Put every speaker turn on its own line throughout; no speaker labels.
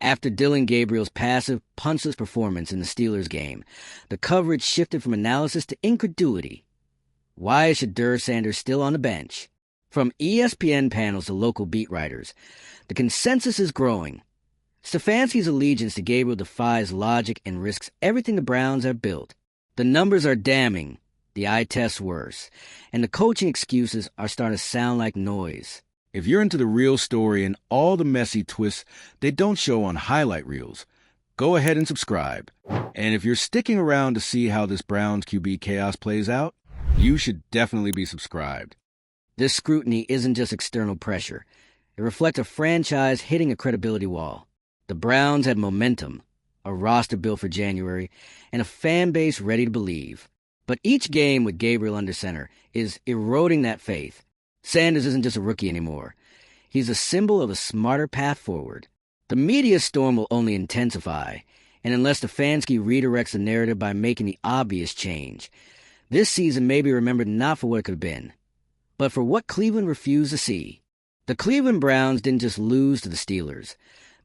After Dillon Gabriel's passive, punchless performance in the Steelers game, the coverage shifted from analysis to incredulity. Why is SHEDEUR Sanders still on the bench? From ESPN panels to local beat writers, the consensus is growing. Stefanski's allegiance to Gabriel defies logic and risks everything the Browns have built. The numbers are damning, the eye test's worse, and the coaching excuses are starting to sound like noise.
If you're into the real story and all the messy twists they don't show on highlight reels, go ahead and subscribe. And if you're sticking around to see how this Browns QB chaos plays out, you should definitely be subscribed.
This scrutiny isn't just external pressure. It reflects a franchise hitting a credibility wall. The Browns had momentum, a roster built for January, and a fan base ready to believe. But each game with Gabriel under center is eroding that faith. Sanders isn't just a rookie anymore. He's a symbol of a smarter path forward. The media storm will only intensify, and unless Stefanski redirects the narrative by making the obvious change, this season may be remembered not for what it could have been, but for what Cleveland refused to see. The Cleveland Browns didn't just lose to the Steelers.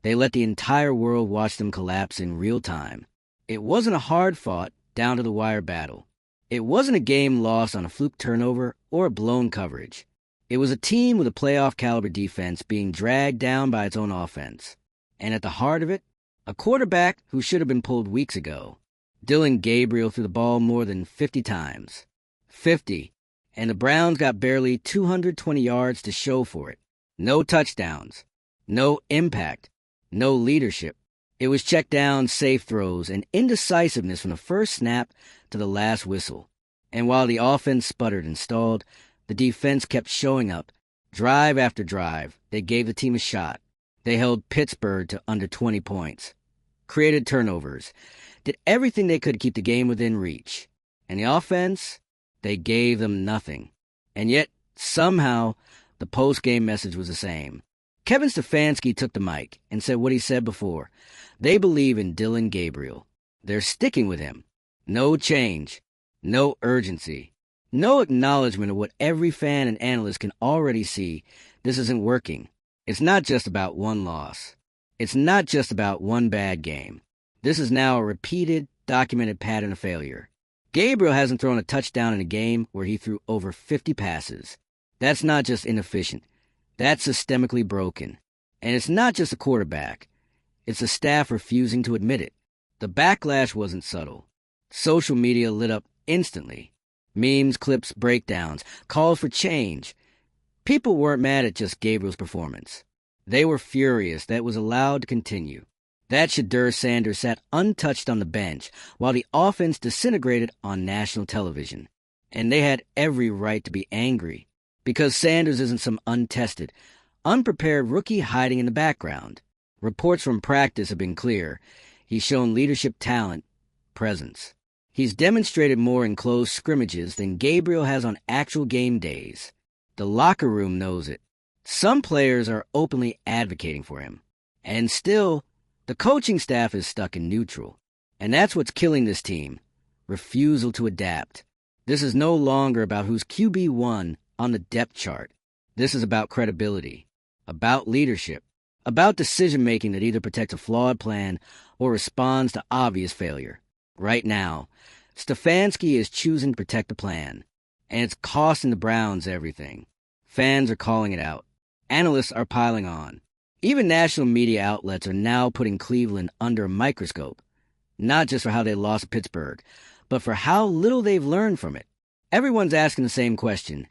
They let the entire world watch them collapse in real time. It wasn't a hard-fought, down-to-the-wire battle. It wasn't a game lost on a fluke turnover or a blown coverage. It was a team with a playoff-caliber defense being dragged down by its own offense. And at the heart of it, a quarterback who should have been pulled weeks ago. Dillon Gabriel threw the ball more than 50 times. 50. And the Browns got barely 220 yards to show for it. No touchdowns. No impact. No leadership. It was check downs, safe throws, and indecisiveness from the first snap to the last whistle. And while the offense sputtered and stalled, the defense kept showing up. Drive after drive, they gave the team a shot. They held Pittsburgh to under 20 points. Created turnovers. Did everything they could to keep the game within reach. And the offense, they gave them nothing. And yet, somehow, the post-game message was the same. Kevin Stefanski took the mic and said what he said before. They believe in Dillon Gabriel. They're sticking with him. No change. No urgency. No acknowledgement of what every fan and analyst can already see. This isn't working. It's not just about one loss. It's not just about one bad game. This is now a repeated, documented pattern of failure. Gabriel hasn't thrown a touchdown in a game where he threw over 50 passes. That's not just inefficient. That's systemically broken. And it's not just a quarterback. It's the staff refusing to admit it. The backlash wasn't subtle. Social media lit up instantly. Memes, clips, breakdowns, calls for change. People weren't mad at just Gabriel's performance. They were furious that it was allowed to continue. That SHEDEUR Sanders sat untouched on the bench while the offense disintegrated on national television. And they had every right to be angry, because Sanders isn't some untested, unprepared rookie hiding in the background. Reports from practice have been clear. He's shown leadership talent, presence. He's demonstrated more in close scrimmages than Gabriel has on actual game days. The locker room knows it. Some players are openly advocating for him. And still, the coaching staff is stuck in neutral. And that's what's killing this team. Refusal to adapt. This is no longer about who's QB1 on the depth chart. This is about credibility, about leadership, about decision-making that either protects a flawed plan or responds to obvious failure. Right now, Stefanski is choosing to protect the plan, and it's costing the Browns everything. Fans are calling it out. Analysts are piling on. Even national media outlets are now putting Cleveland under a microscope, not just for how they lost to Pittsburgh, but for how little they've learned from it. Everyone's asking the same question.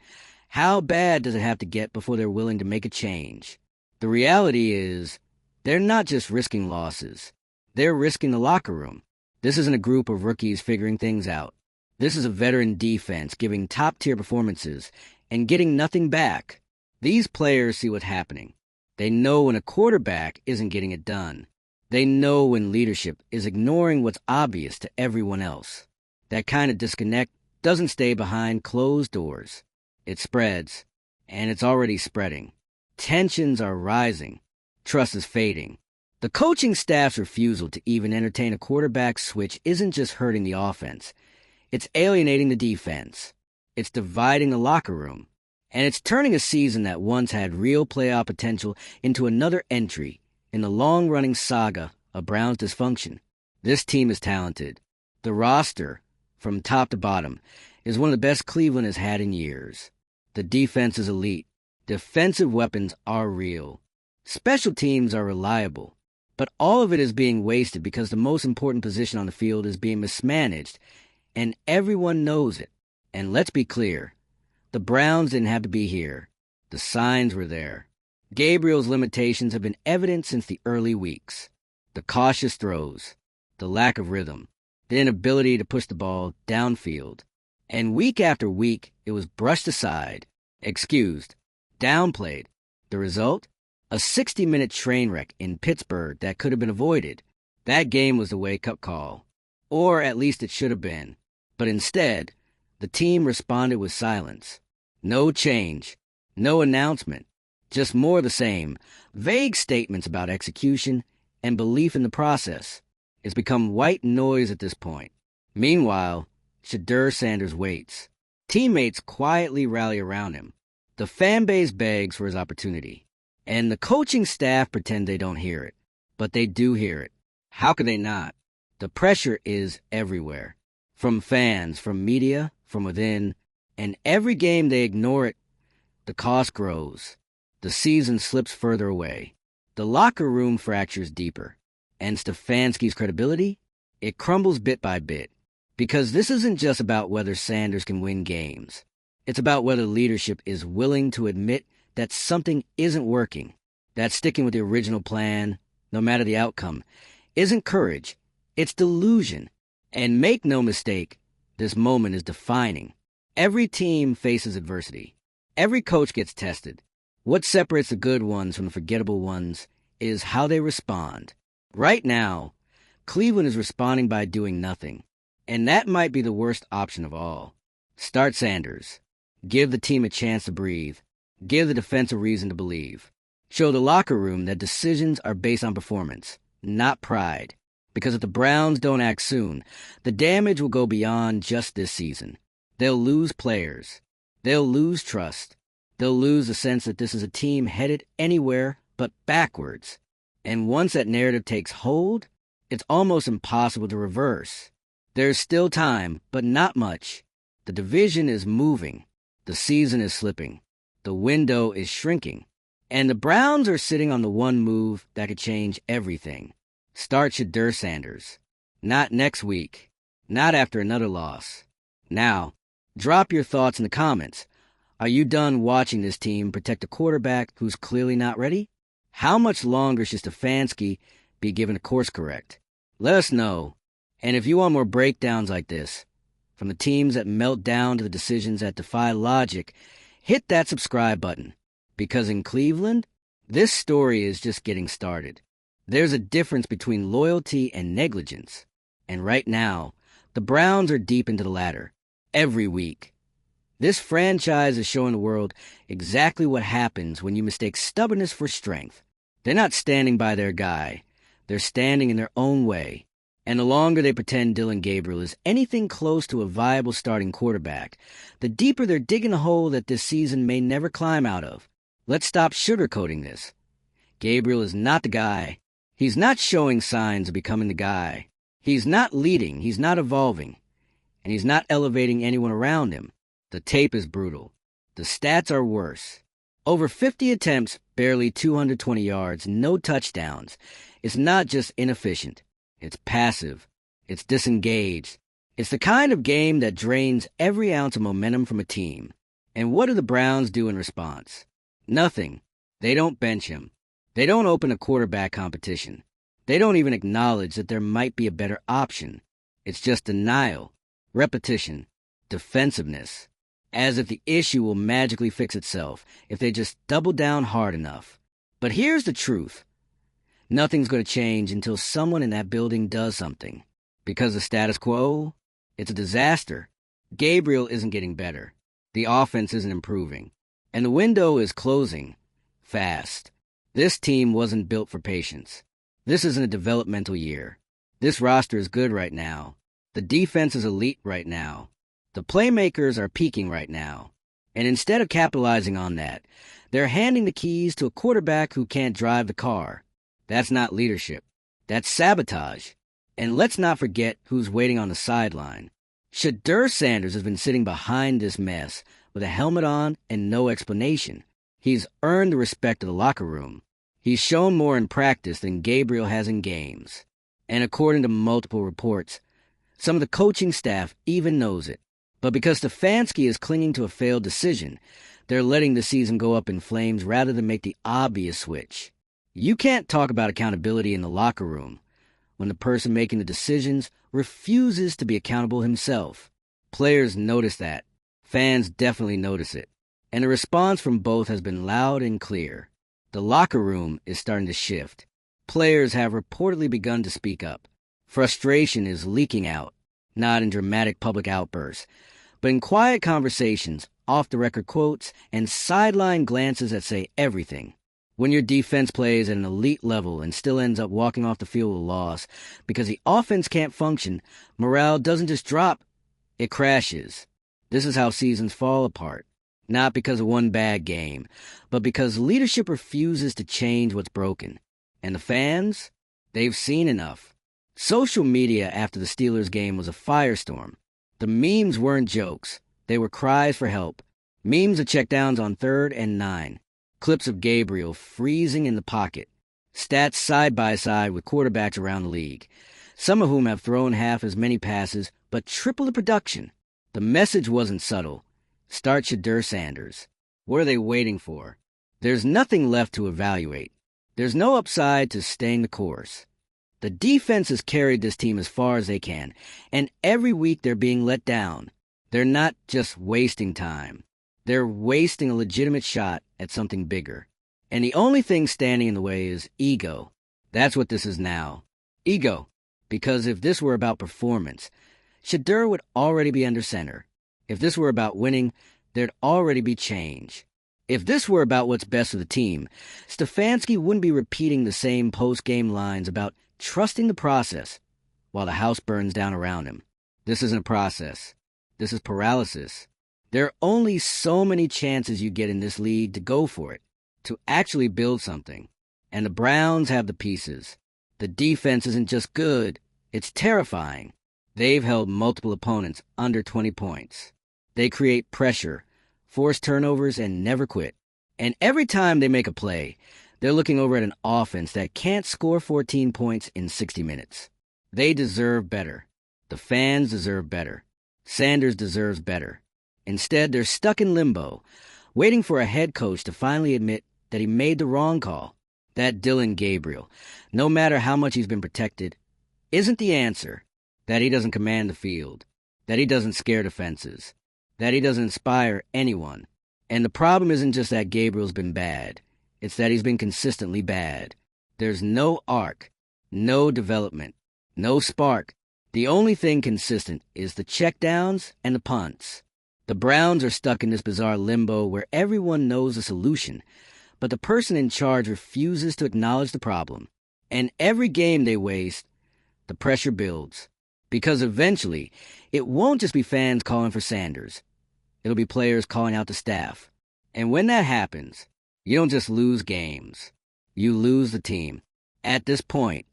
How bad does it have to get before they're willing to make a change? The reality is, they're not just risking losses. They're risking the locker room. This isn't a group of rookies figuring things out. This is a veteran defense giving top-tier performances and getting nothing back. These players see what's happening. They know when a quarterback isn't getting it done. They know when leadership is ignoring what's obvious to everyone else. That kind of disconnect doesn't stay behind closed doors. It spreads, and it's already spreading. Tensions are rising. Trust is fading. The coaching staff's refusal to even entertain a quarterback switch isn't just hurting the offense. It's alienating the defense. It's dividing the locker room. And it's turning a season that once had real playoff potential into another entry in the long-running saga of Browns dysfunction. This team is talented. The roster, from top to bottom, is one of the best Cleveland has had in years. The defense is elite. Defensive weapons are real. Special teams are reliable. But all of it is being wasted because the most important position on the field is being mismanaged, and everyone knows it. And let's be clear, the Browns didn't have to be here. The signs were there. Gabriel's limitations have been evident since the early weeks. The cautious throws, the lack of rhythm, the inability to push the ball downfield. And week after week, it was brushed aside, excused, downplayed. The result? A 60-minute train wreck in Pittsburgh that could have been avoided. That game was the wake-up call. Or at least it should have been. But instead, the team responded with silence. No change. No announcement. Just more of the same. Vague statements about execution and belief in the process. It's become white noise at this point. Meanwhile, SHEDEUR Sanders waits. Teammates quietly rally around him. The fan base begs for his opportunity. And the coaching staff pretend they don't hear it. But they do hear it. How could they not? The pressure is everywhere. From fans, from media, from within. And every game they ignore it, the cost grows. The season slips further away. The locker room fractures deeper. And Stefanski's credibility? It crumbles bit by bit. Because this isn't just about whether Sanders can win games. It's about whether leadership is willing to admit that something isn't working. That sticking with the original plan, no matter the outcome, isn't courage. It's delusion. And make no mistake, this moment is defining. Every team faces adversity. Every coach gets tested. What separates the good ones from the forgettable ones is how they respond. Right now, Cleveland is responding by doing nothing. And that might be the worst option of all. Start Sanders. Give the team a chance to breathe. Give the defense a reason to believe. Show the locker room that decisions are based on performance, not pride. Because if the Browns don't act soon, the damage will go beyond just this season. They'll lose players. They'll lose trust. They'll lose the sense that this is a team headed anywhere but backwards. And once that narrative takes hold, it's almost impossible to reverse. There's still time, but not much. The division is moving. The season is slipping. The window is shrinking. And the Browns are sitting on the one move that could change everything. Start SHEDEUR Sanders. Not next week. Not after another loss. Now, drop your thoughts in the comments. Are you done watching this team protect a quarterback who's clearly not ready? How much longer should Stefanski be given a course correct? Let us know. And if you want more breakdowns like this, from the teams that melt down to the decisions that defy logic, hit that subscribe button. Because in Cleveland, this story is just getting started. There's a difference between loyalty and negligence. And right now, the Browns are deep into the latter. Every week. This franchise is showing the world exactly what happens when you mistake stubbornness for strength. They're not standing by their guy. They're standing in their own way. And the longer they pretend Dillon Gabriel is anything close to a viable starting quarterback, the deeper they're digging a hole that this season may never climb out of. Let's stop sugarcoating this. Gabriel is not the guy. He's not showing signs of becoming the guy. He's not leading. He's not evolving. And he's not elevating anyone around him. The tape is brutal. The stats are worse. Over 50 attempts, barely 220 yards, no touchdowns. It's not just inefficient. It's passive. It's disengaged. It's the kind of game that drains every ounce of momentum from a team. And what do the Browns do in response? Nothing. They don't bench him. They don't open a quarterback competition. They don't even acknowledge that there might be a better option. It's just denial, repetition, defensiveness. As if the issue will magically fix itself if they just double down hard enough. But here's the truth. Nothing's going to change until someone in that building does something. Because the status quo, it's a disaster. Gabriel isn't getting better. The offense isn't improving. And the window is closing fast. This team wasn't built for patience. This isn't a developmental year. This roster is good right now. The defense is elite right now. The playmakers are peaking right now. And instead of capitalizing on that, they're handing the keys to a quarterback who can't drive the car. That's not leadership. That's sabotage. And let's not forget who's waiting on the sideline. SHEDEUR Sanders has been sitting behind this mess with a helmet on and no explanation. He's earned the respect of the locker room. He's shown more in practice than Gabriel has in games. And according to multiple reports, some of the coaching staff even knows it. But because Stefanski is clinging to a failed decision, they're letting the season go up in flames rather than make the obvious switch. You can't talk about accountability in the locker room when the person making the decisions refuses to be accountable himself. Players notice that. Fans definitely notice it. And the response from both has been loud and clear. The locker room is starting to shift. Players have reportedly begun to speak up. Frustration is leaking out, not in dramatic public outbursts, but in quiet conversations, off-the-record quotes, and sideline glances that say everything. When your defense plays at an elite level and still ends up walking off the field with a loss because the offense can't function, morale doesn't just drop, it crashes. This is how seasons fall apart. Not because of one bad game, but because leadership refuses to change what's broken. And the fans? They've seen enough. Social media after the Steelers game was a firestorm. The memes weren't jokes. They were cries for help. Memes of checkdowns on 3rd and 9. Clips of Gabriel freezing in the pocket. Stats side by side with quarterbacks around the league, some of whom have thrown half as many passes but triple the production. The message wasn't subtle. Start SHEDEUR Sanders. What are they waiting for? There's nothing left to evaluate. There's no upside to staying the course. The defense has carried this team as far as they can, and every week they're being let down. They're not just wasting time. They're wasting a legitimate shot at something bigger. And the only thing standing in the way is ego. That's what this is now. Ego. Because if this were about performance, SHEDEUR would already be under center. If this were about winning, there'd already be change. If this were about what's best for the team, Stefanski wouldn't be repeating the same post-game lines about trusting the process while the house burns down around him. This isn't a process. This is paralysis. There are only so many chances you get in this league to go for it, to actually build something. And the Browns have the pieces. The defense isn't just good, it's terrifying. They've held multiple opponents under 20 points. They create pressure, force turnovers, and never quit. And every time they make a play, they're looking over at an offense that can't score 14 points in 60 minutes. They deserve better. The fans deserve better. Sanders deserves better. Instead, they're stuck in limbo, waiting for a head coach to finally admit that he made the wrong call. That Dillon Gabriel, no matter how much he's been protected, isn't the answer. That he doesn't command the field. That he doesn't scare defenses. That he doesn't inspire anyone. And the problem isn't just that Gabriel's been bad. It's that he's been consistently bad. There's no arc, no development, no spark. The only thing consistent is the checkdowns and the punts. The Browns are stuck in this bizarre limbo where everyone knows the solution, but the person in charge refuses to acknowledge the problem. And every game they waste, the pressure builds. Because eventually, it won't just be fans calling for Sanders. It'll be players calling out the staff. And when that happens, you don't just lose games. You lose the team. At this point,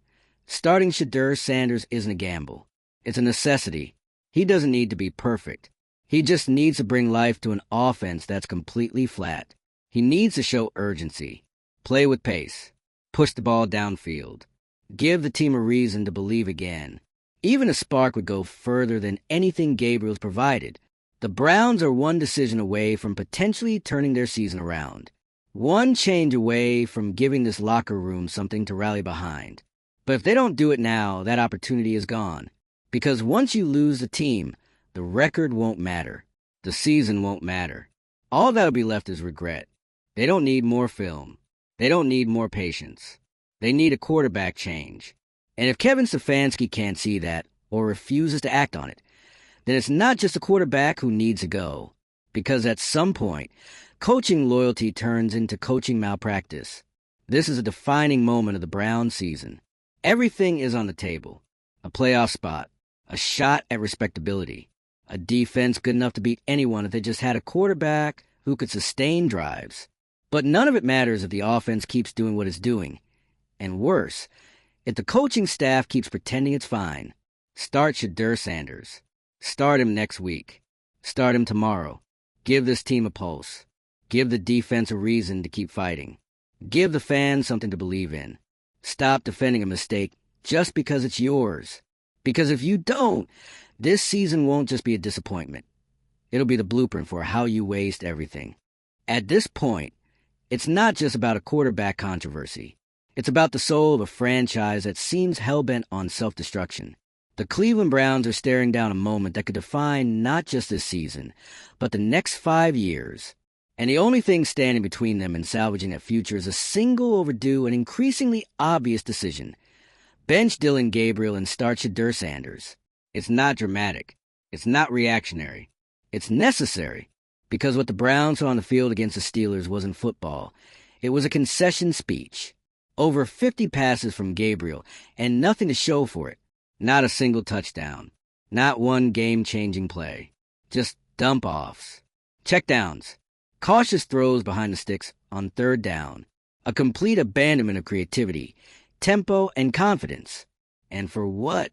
starting SHEDEUR Sanders isn't a gamble. It's a necessity. He doesn't need to be perfect. He just needs to bring life to an offense that's completely flat. He needs to show urgency. Play with pace. Push the ball downfield. Give the team a reason to believe again. Even a spark would go further than anything Gabriel's provided. The Browns are one decision away from potentially turning their season around. One change away from giving this locker room something to rally behind. But if they don't do it now, that opportunity is gone. Because once you lose the team, the record won't matter. The season won't matter. All that'll be left is regret. They don't need more film. They don't need more patience. They need a quarterback change. And if Kevin Stefanski can't see that, or refuses to act on it, then it's not just a quarterback who needs to go. Because at some point, coaching loyalty turns into coaching malpractice. This is a defining moment of the Browns season. Everything is on the table. A playoff spot. A shot at respectability. A defense good enough to beat anyone if they just had a quarterback who could sustain drives. But none of it matters if the offense keeps doing what it's doing. And worse, if the coaching staff keeps pretending it's fine, start SHEDEUR Sanders. Start him next week. Start him tomorrow. Give this team a pulse. Give the defense a reason to keep fighting. Give the fans something to believe in. Stop defending a mistake just because it's yours. Because if you don't, this season won't just be a disappointment. It'll be the blueprint for how you waste everything. At this point, it's not just about a quarterback controversy. It's about the soul of a franchise that seems hell-bent on self-destruction. The Cleveland Browns are staring down a moment that could define not just this season, but the next 5 years. And the only thing standing between them and salvaging that future is a single overdue and increasingly obvious decision. Bench Dillon, Gabriel, and start SHEDEUR Sanders. It's not dramatic. It's not reactionary. It's necessary. Because what the Browns saw on the field against the Steelers wasn't football. It was a concession speech. Over 50 passes from Gabriel, and nothing to show for it. Not a single touchdown. Not one game-changing play. Just dump-offs. Checkdowns. Cautious throws behind the sticks on third down. A complete abandonment of creativity, tempo, and confidence. And for what?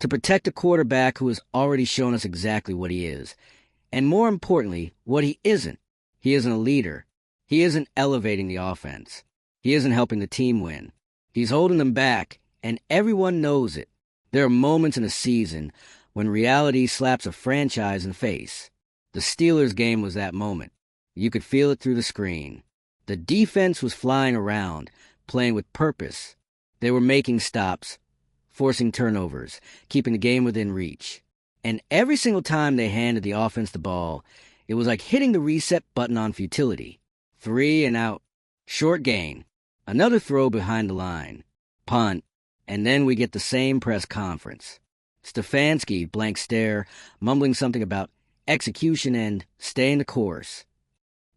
To protect a quarterback who has already shown us exactly what he is. And more importantly, what he isn't. He isn't a leader. He isn't elevating the offense. He isn't helping the team win. He's holding them back, and everyone knows it. There are moments in a season when reality slaps a franchise in the face. The Steelers game was that moment. You could feel it through the screen. The defense was flying around, playing with purpose. They were making stops, forcing turnovers, keeping the game within reach. And every single time they handed the offense the ball, it was like hitting the reset button on futility. 3 and out. Short gain. Another throw behind the line. Punt. And then we get the same press conference. Stefanski, blank stare, mumbling something about execution and staying the course.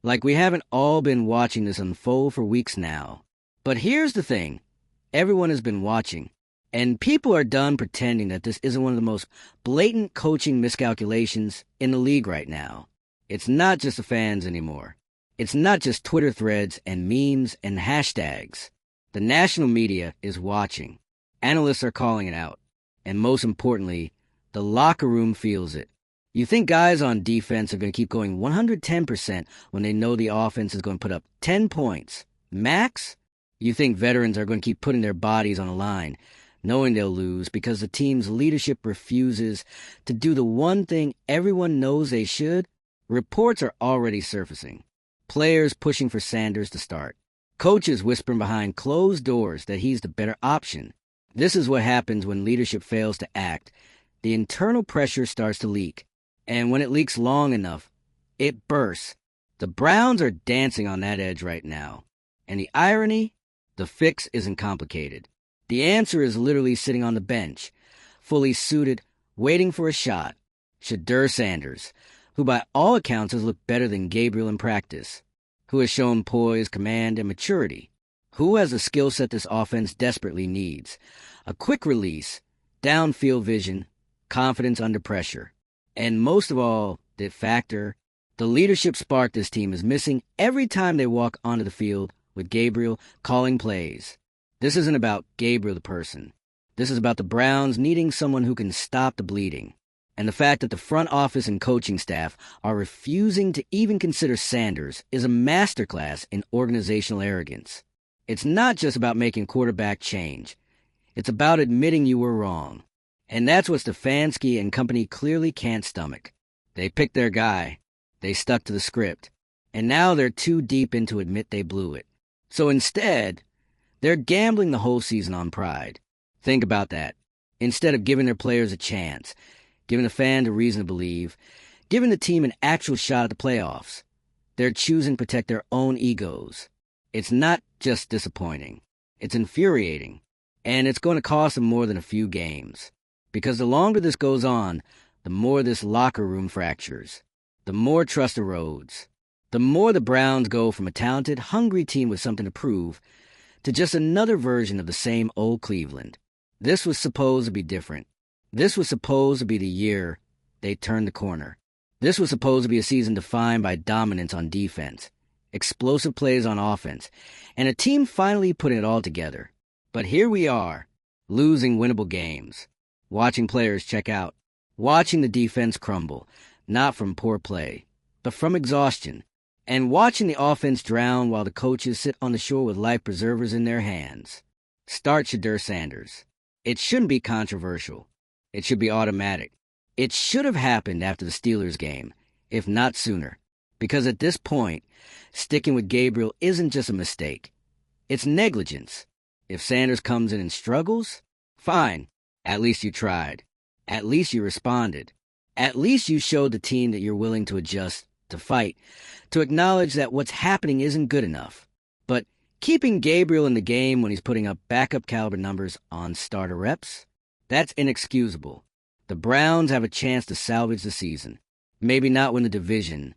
Like we haven't all been watching this unfold for weeks now. But here's the thing. Everyone has been watching. And people are done pretending that this isn't one of the most blatant coaching miscalculations in the league right now. It's not just the fans anymore. It's not just Twitter threads and memes and hashtags. The national media is watching. Analysts are calling it out. And most importantly, the locker room feels it. You think guys on defense are going to keep going 110% when they know the offense is going to put up 10 points. Max? You think veterans are going to keep putting their bodies on the line, knowing they'll lose because the team's leadership refuses to do the one thing everyone knows they should? Reports are already surfacing. Players pushing for Sanders to start. Coaches whispering behind closed doors that he's the better option. This is what happens when leadership fails to act. The internal pressure starts to leak. And when it leaks long enough, it bursts. The Browns are dancing on that edge right now. And the irony? The fix isn't complicated. The answer is literally sitting on the bench, fully suited, waiting for a shot. SHEDEUR Sanders, who by all accounts has looked better than Gabriel in practice, who has shown poise, command, and maturity, who has the skill set this offense desperately needs, a quick release, downfield vision, confidence under pressure, and most of all, the factor, the leadership spark this team is missing every time they walk onto the field with Gabriel calling plays. This isn't about Gabriel the person. This is about the Browns needing someone who can stop the bleeding. And the fact that the front office and coaching staff are refusing to even consider Sanders is a masterclass in organizational arrogance. It's not just about making quarterback change. It's about admitting you were wrong. And that's what Stefanski and company clearly can't stomach. They picked their guy. They stuck to the script. And now they're too deep in to admit they blew it. So instead, they're gambling the whole season on pride. Think about that. Instead of giving their players a chance, giving the fans a reason to believe, giving the team an actual shot at the playoffs, they're choosing to protect their own egos. It's not just disappointing. It's infuriating. And it's going to cost them more than a few games. Because the longer this goes on, the more this locker room fractures. The more trust erodes. The more the Browns go from a talented, hungry team with something to prove to just another version of the same old Cleveland. This was supposed to be different. This was supposed to be the year they turned the corner. This was supposed to be a season defined by dominance on defense, explosive plays on offense, and a team finally putting it all together. But here we are, losing winnable games, watching players check out, watching the defense crumble, not from poor play, but from exhaustion, and watching the offense drown while the coaches sit on the shore with life preservers in their hands. Start SHEDEUR Sanders. It shouldn't be controversial. It should be automatic. It should have happened after the Steelers game, if not sooner, because at this point, sticking with Gabriel isn't just a mistake. It's negligence. If Sanders comes in and struggles, fine. At least you tried. At least you responded. At least you showed the team that you're willing to adjust, to fight, to acknowledge that what's happening isn't good enough. But keeping Gabriel in the game when he's putting up backup caliber numbers on starter reps, that's inexcusable. The Browns have a chance to salvage the season. Maybe not win the division.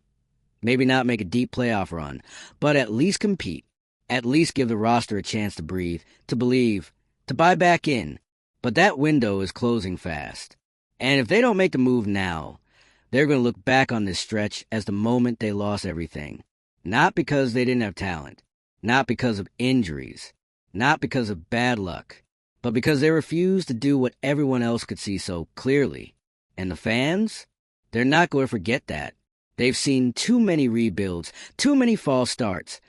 Maybe not make a deep playoff run, but at least compete. At least give the roster a chance to breathe, to believe, to buy back in. But that window is closing fast. And if they don't make the move now, they're going to look back on this stretch as the moment they lost everything. Not because they didn't have talent, not because of injuries, not because of bad luck, but because they refused to do what everyone else could see so clearly. And the fans? They're not going to forget that. They've seen too many rebuilds, too many false starts,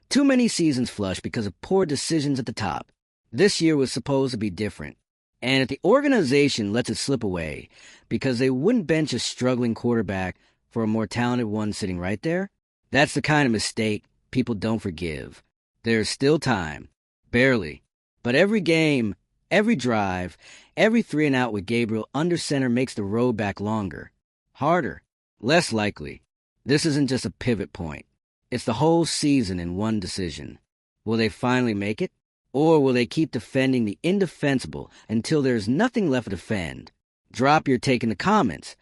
too many seasons flush because of poor decisions at the top. This year was supposed to be different. And if the organization lets it slip away because they wouldn't bench a struggling quarterback for a more talented one sitting right there, that's the kind of mistake people don't forgive. There's still time. Barely. But every game, every drive, every 3 and out with Gabriel under center makes the road back longer, harder, less likely. This isn't just a pivot point. It's the whole season in one decision. Will they finally make it? Or will they keep defending the indefensible until there's nothing left to defend? Drop your take in the comments.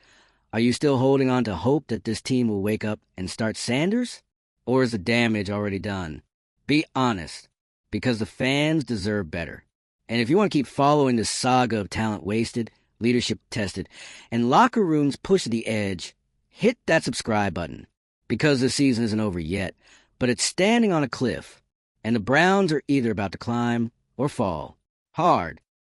Are you still holding on to hope that this team will wake up and start Sanders? Or is the damage already done? Be honest, because the fans deserve better. And if you want to keep following this saga of talent wasted, leadership tested, and locker rooms pushed to the edge, hit that subscribe button. Because the season isn't over yet, but it's standing on a cliff. And the Browns are either about to climb or fall. Hard.